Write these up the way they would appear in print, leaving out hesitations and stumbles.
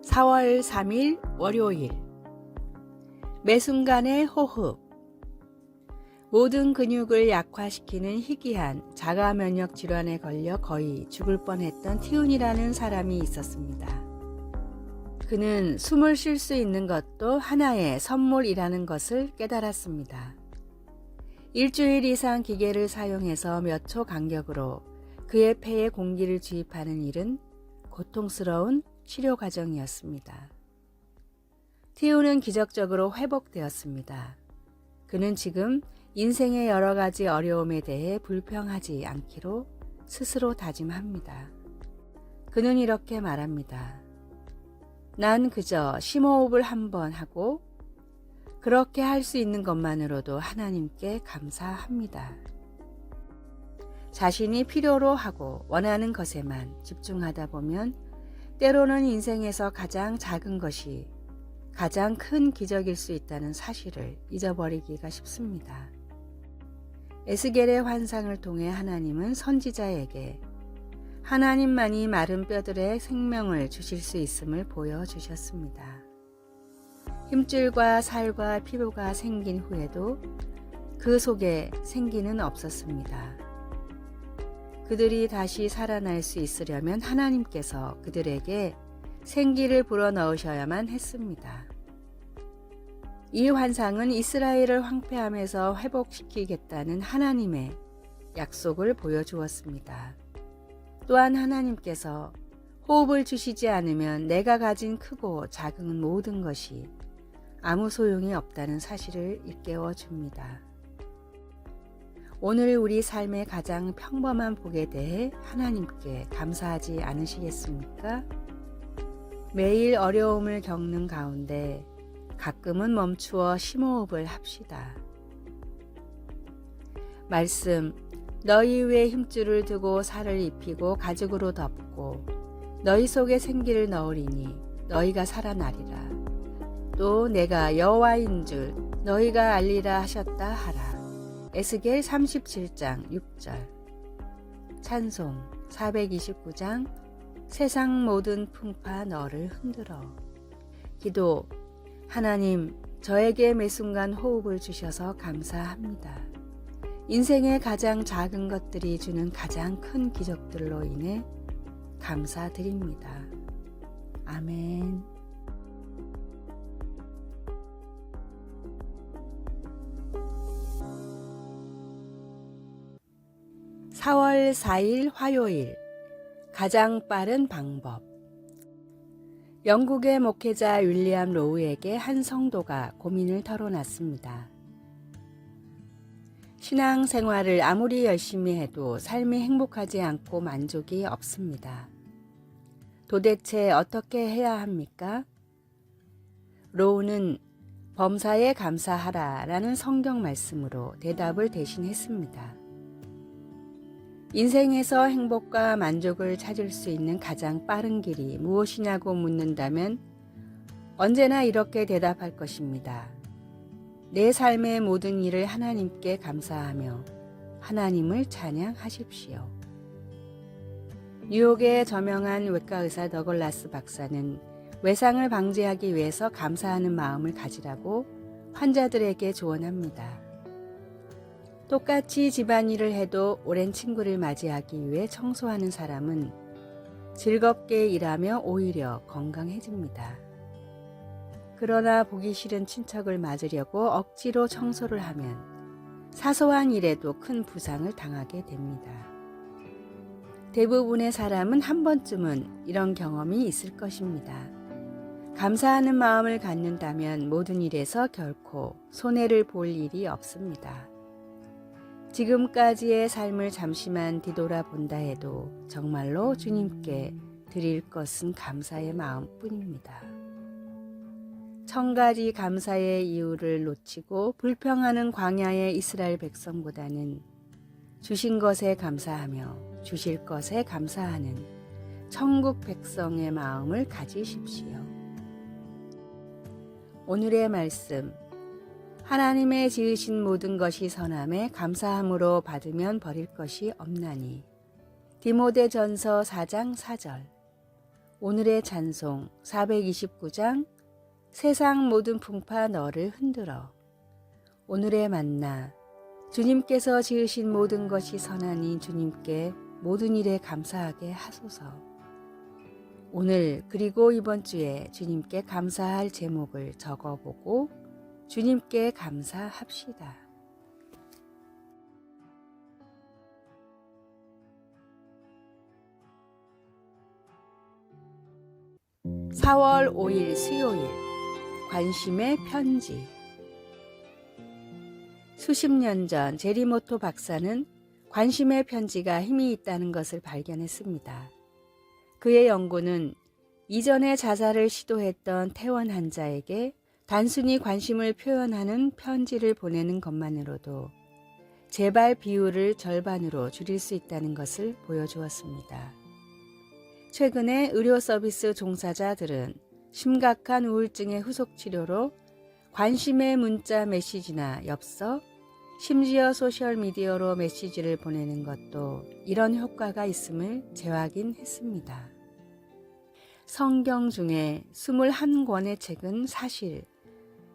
4월 3일 월요일. 매 순간의 호흡. 모든 근육을 약화시키는 희귀한 자가 면역 질환에 걸려 거의 죽을 뻔했던 티운이라는 사람이 있었습니다. 그는 숨을 쉴 수 있는 것도 하나의 선물이라는 것을 깨달았습니다. 일주일 이상 기계를 사용해서 몇 초 간격으로 그의 폐에 공기를 주입하는 일은 고통스러운 치료 과정이었습니다. 티우는 기적적으로 회복되었습니다. 그는 지금 인생의 여러 가지 어려움에 대해 불평하지 않기로 스스로 다짐합니다. 그는 이렇게 말합니다. 난 그저 심호흡을 한번 하고 그렇게 할 수 있는 것만으로도 하나님께 감사합니다. 자신이 필요로 하고 원하는 것에만 집중하다 보면 때로는 인생에서 가장 작은 것이 가장 큰 기적일 수 있다는 사실을 잊어버리기가 쉽습니다. 에스겔의 환상을 통해 하나님은 선지자에게 하나님만이 마른 뼈들의 생명을 주실 수 있음을 보여주셨습니다. 힘줄과 살과 피부가 생긴 후에도 그 속에 생기는 없었습니다. 그들이 다시 살아날 수 있으려면 하나님께서 그들에게 생기를 불어넣으셔야만 했습니다. 이 환상은 이스라엘을 황폐함에서 회복시키겠다는 하나님의 약속을 보여주었습니다. 또한 하나님께서 호흡을 주시지 않으면 내가 가진 크고 작은 모든 것이 아무 소용이 없다는 사실을 일깨워 줍니다. 오늘 우리 삶의 가장 평범한 복에 대해 하나님께 감사하지 않으시겠습니까? 매일 어려움을 겪는 가운데 가끔은 멈추어 심호흡을 합시다. 말씀, 너희 위에 힘줄을 두고 살을 입히고 가죽으로 덮고 너희 속에 생기를 넣으리니 너희가 살아나리라. 또 내가 여호와인 줄 너희가 알리라 하셨다 하라. 에스겔 37장 6절. 찬송 429장 세상 모든 풍파 너를 흔들어. 기도. 하나님, 저에게 매 순간 호흡을 주셔서 감사합니다. 인생의 가장 작은 것들이 주는 가장 큰 기적들로 인해 감사드립니다. 아멘. 4월 4일 화요일. 가장 빠른 방법. 영국의 목회자 윌리엄 로우에게 한 성도가 고민을 털어놨습니다. 신앙생활을 아무리 열심히 해도 삶이 행복하지 않고 만족이 없습니다. 도대체 어떻게 해야 합니까? 로우는 범사에 감사하라 라는 성경 말씀으로 대답을 대신했습니다. 인생에서 행복과 만족을 찾을 수 있는 가장 빠른 길이 무엇이냐고 묻는다면 언제나 이렇게 대답할 것입니다. 내 삶의 모든 일을 하나님께 감사하며 하나님을 찬양하십시오. 뉴욕의 저명한 외과 의사 더글라스 박사는 외상을 방지하기 위해서 감사하는 마음을 가지라고 환자들에게 조언합니다. 똑같이 집안일을 해도 오랜 친구를 맞이하기 위해 청소하는 사람은 즐겁게 일하며 오히려 건강해집니다. 그러나 보기 싫은 친척을 맞으려고 억지로 청소를 하면 사소한 일에도 큰 부상을 당하게 됩니다. 대부분의 사람은 한 번쯤은 이런 경험이 있을 것입니다. 감사하는 마음을 갖는다면 모든 일에서 결코 손해를 볼 일이 없습니다. 지금까지의 삶을 잠시만 뒤돌아본다 해도 정말로 주님께 드릴 것은 감사의 마음뿐입니다. 1000가지 감사의 이유를 놓치고 불평하는 광야의 이스라엘 백성보다는 주신 것에 감사하며 주실 것에 감사하는 천국 백성의 마음을 가지십시오. 오늘의 말씀. 하나님의 지으신 모든 것이 선함에 감사함으로 받으면 버릴 것이 없나니. 디모데전서 4장 4절. 오늘의 찬송 429장 세상 모든 풍파 너를 흔들어. 오늘의 만나 주님께서 지으신 모든 것이 선하니 주님께 모든 일에 감사하게 하소서. 오늘 그리고 이번 주에 주님께 감사할 제목을 적어보고 주님께 감사합시다. 4월 5일 수요일 관심의 편지. 수십 년 전 제리모토 박사는 관심의 편지가 힘이 있다는 것을 발견했습니다. 그의 연구는 이전에 자살을 시도했던 퇴원 환자에게 단순히 관심을 표현하는 편지를 보내는 것만으로도 재발 비율을 절반으로 줄일 수 있다는 것을 보여주었습니다. 최근에 의료 서비스 종사자들은 심각한 우울증의 후속 치료로 관심의 문자 메시지나 엽서, 심지어 소셜미디어로 메시지를 보내는 것도 이런 효과가 있음을 재확인했습니다. 성경 중에 21권의 책은 사실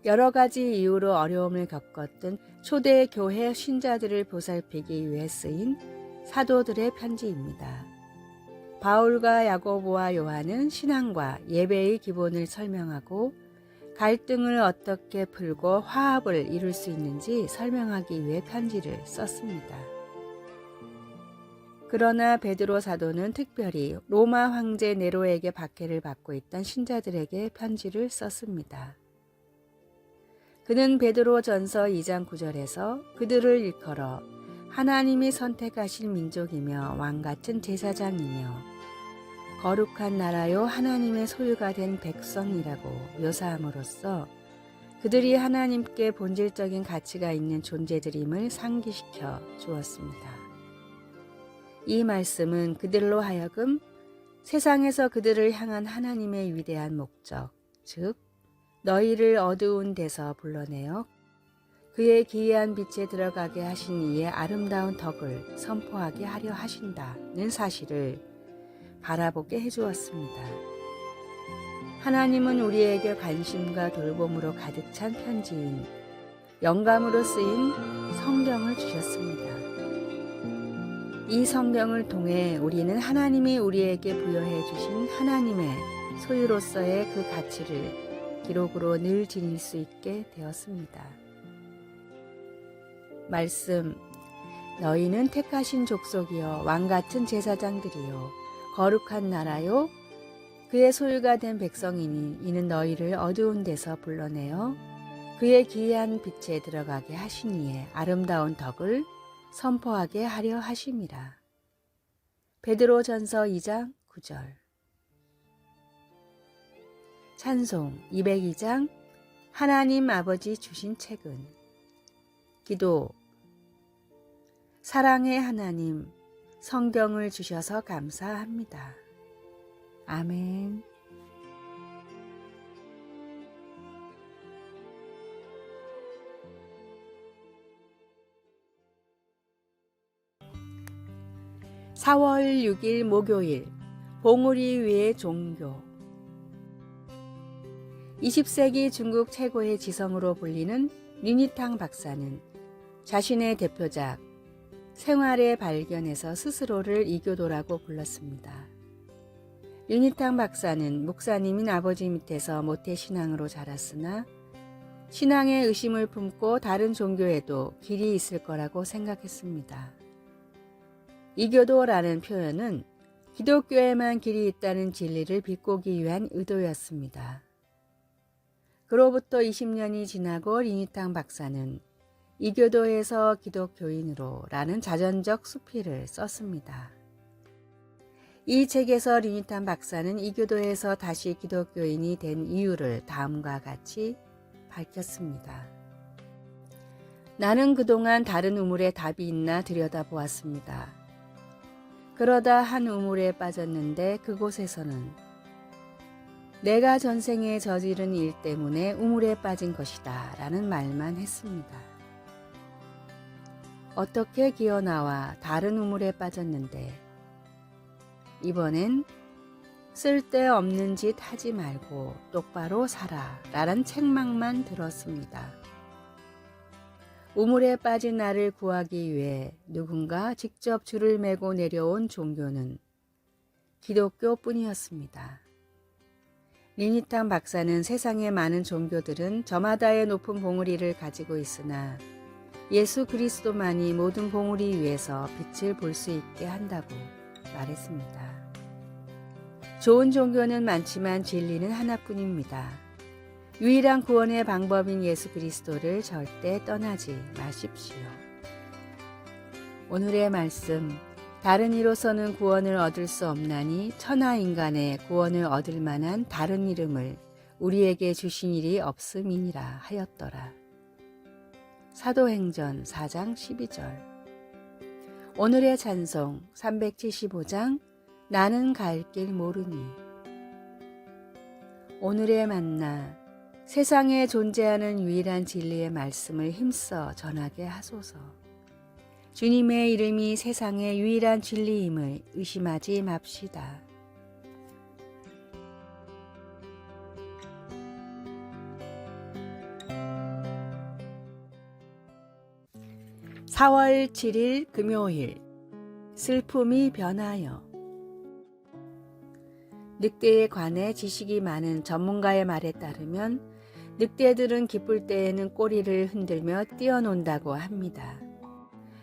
여러 가지 이유로 어려움을 겪었던 초대 교회 신자들을 보살피기 위해 쓰인 사도들의 편지입니다. 바울과 야고보와 요한은 신앙과 예배의 기본을 설명하고 갈등을 어떻게 풀고 화합을 이룰 수 있는지 설명하기 위해 편지를 썼습니다. 그러나 베드로 사도는 특별히 로마 황제 네로에게 박해를 받고 있던 신자들에게 편지를 썼습니다. 그는 베드로전서 2장 9절에서 그들을 일컬어 하나님이 선택하신 민족이며 왕같은 제사장이며 거룩한 나라요 하나님의 소유가 된 백성이라고 묘사함으로써 그들이 하나님께 본질적인 가치가 있는 존재들임을 상기시켜 주었습니다. 이 말씀은 그들로 하여금 세상에서 그들을 향한 하나님의 위대한 목적, 즉 너희를 어두운 데서 불러내어 그의 기이한 빛에 들어가게 하신 이의 아름다운 덕을 선포하게 하려 하신다는 사실을 바라보게 해주었습니다. 하나님은 우리에게 관심과 돌봄으로 가득 찬 편지인 영감으로 쓰인 성경을 주셨습니다. 이 성경을 통해 우리는 하나님이 우리에게 부여해 주신 하나님의 소유로서의 그 가치를 기록으로 늘 지닐 수 있게 되었습니다. 말씀, 너희는 택하신 족속이요 왕같은 제사장들이요 거룩한 나라요 그의 소유가 된 백성이니 이는 너희를 어두운 데서 불러내어 그의 기이한 빛에 들어가게 하신 이의 아름다운 덕을 선포하게 하려 하심이라. 베드로전서 2장 9절. 찬송 202장 하나님 아버지 주신 책은. 기도. 사랑의 하나님, 성경을 주셔서 감사합니다. 아멘. (4월 6일) 목요일 봉우리 위의 종교. 20세기 중국 최고의 지성으로 불리는 류니탕 박사는 자신의 대표작 생활의 발견에서 스스로를 이교도라고 불렀습니다. 류니탕 박사는 목사님인 아버지 밑에서 모태신앙으로 자랐으나 신앙에 의심을 품고 다른 종교에도 길이 있을 거라고 생각했습니다. 이교도라는 표현은 기독교에만 길이 있다는 진리를 비꼬기 위한 의도였습니다. 그로부터 20년이 지나고 류니탕 박사는 이교도에서 기독교인으로 라는 자전적 수필을 썼습니다. 이 책에서 류니탕 박사는 이교도에서 다시 기독교인이 된 이유를 다음과 같이 밝혔습니다. 나는 그동안 다른 우물에 답이 있나 들여다보았습니다. 그러다 한 우물에 빠졌는데 그곳에서는 내가 전생에 저지른 일 때문에 우물에 빠진 것이다 라는 말만 했습니다. 어떻게 기어나와 다른 우물에 빠졌는데 이번엔 쓸데없는 짓 하지 말고 똑바로 살아 라는 책망만 들었습니다. 우물에 빠진 나를 구하기 위해 누군가 직접 줄을 메고 내려온 종교는 기독교뿐이었습니다. 리니탄 박사는 세상의 많은 종교들은 저마다의 높은 봉우리를 가지고 있으나 예수 그리스도만이 모든 봉우리 위에서 빛을 볼 수 있게 한다고 말했습니다. 좋은 종교는 많지만 진리는 하나뿐입니다. 유일한 구원의 방법인 예수 그리스도를 절대 떠나지 마십시오. 오늘의 말씀, 다른 이로서는 구원을 얻을 수 없나니 천하 인간의 구원을 얻을 만한 다른 이름을 우리에게 주신 일이 없음이니라 하였더라. 사도행전 4장 12절. 오늘의 찬송 375장 나는 갈 길 모르니. 오늘의 만나, 세상에 존재하는 유일한 진리의 말씀을 힘써 전하게 하소서. 주님의 이름이 세상의 유일한 진리임을 의심하지 맙시다. (4월 7일) 금요일. 슬픔이 변하여. 늑대에 관해 지식이 많은 전문가의 말에 따르면 늑대들은 기쁠 때에는 꼬리를 흔들며 뛰어논다고 합니다.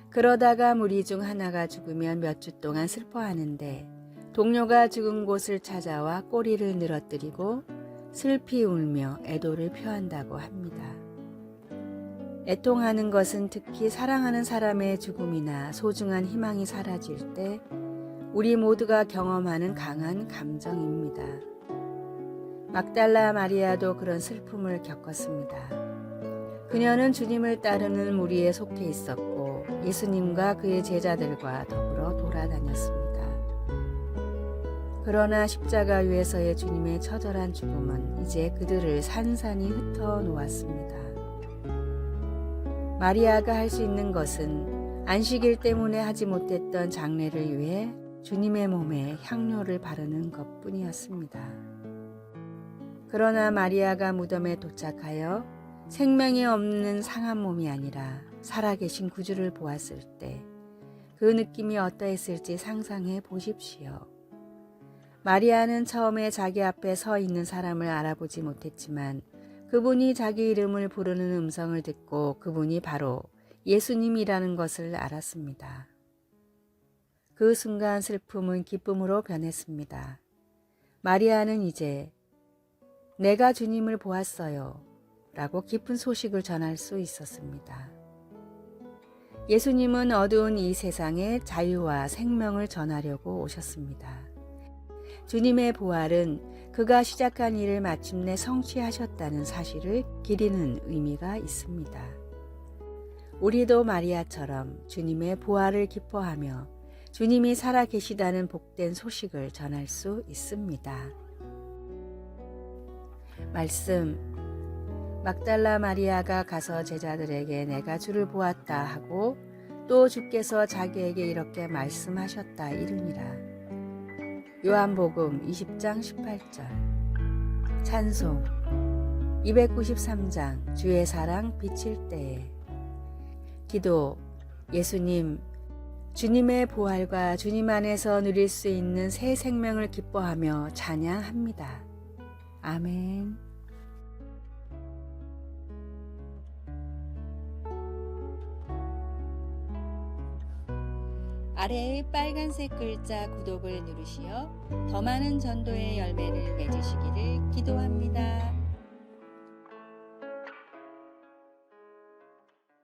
그러다가 무리 중 하나가 죽으면 몇 주 동안 슬퍼하는데 동료가 죽은 곳을 찾아와 꼬리를 늘어뜨리고 슬피 울며 애도를 표한다고 합니다. 애통하는 것은 특히 사랑하는 사람의 죽음이나 소중한 희망이 사라질 때 우리 모두가 경험하는 강한 감정입니다. 막달라 마리아도 그런 슬픔을 겪었습니다. 그녀는 주님을 따르는 무리에 속해 있었고 예수님과 그의 제자들과 더불어 돌아다녔습니다. 그러나 십자가 위에서의 주님의 처절한 죽음은 이제 그들을 산산이 흩어 놓았습니다. 마리아가 할 수 있는 것은 안식일 때문에 하지 못했던 장례를 위해 주님의 몸에 향료를 바르는 것뿐이었습니다. 그러나 마리아가 무덤에 도착하여 생명이 없는 상한 몸이 아니라 살아계신 구주를 보았을 때 그 느낌이 어떠했을지 상상해 보십시오. 마리아는 처음에 자기 앞에 서 있는 사람을 알아보지 못했지만 그분이 자기 이름을 부르는 음성을 듣고 그분이 바로 예수님이라는 것을 알았습니다. 그 순간 슬픔은 기쁨으로 변했습니다. 마리아는 이제 내가 주님을 보았어요 라고 기쁜 소식을 전할 수 있었습니다. 예수님은 어두운 이 세상에 자유와 생명을 전하려고 오셨습니다. 주님의 부활은 그가 시작한 일을 마침내 성취하셨다는 사실을 기리는 의미가 있습니다. 우리도 마리아처럼 주님의 부활을 기뻐하며 주님이 살아계시다는 복된 소식을 전할 수 있습니다. 말씀, 막달라 마리아가 가서 제자들에게 내가 주를 보았다 하고 또 주께서 자기에게 이렇게 말씀하셨다 이르니라. 요한복음 20장 18절. 찬송 293장 주의 사랑 비칠 때에. 기도, 예수님, 주님의 부활과 주님 안에서 누릴 수 있는 새 생명을 기뻐하며 찬양합니다. 아멘. 아래의 빨간색 글자 구독을 누르시어 더 많은 전도의 열매를 맺으시기를 기도합니다.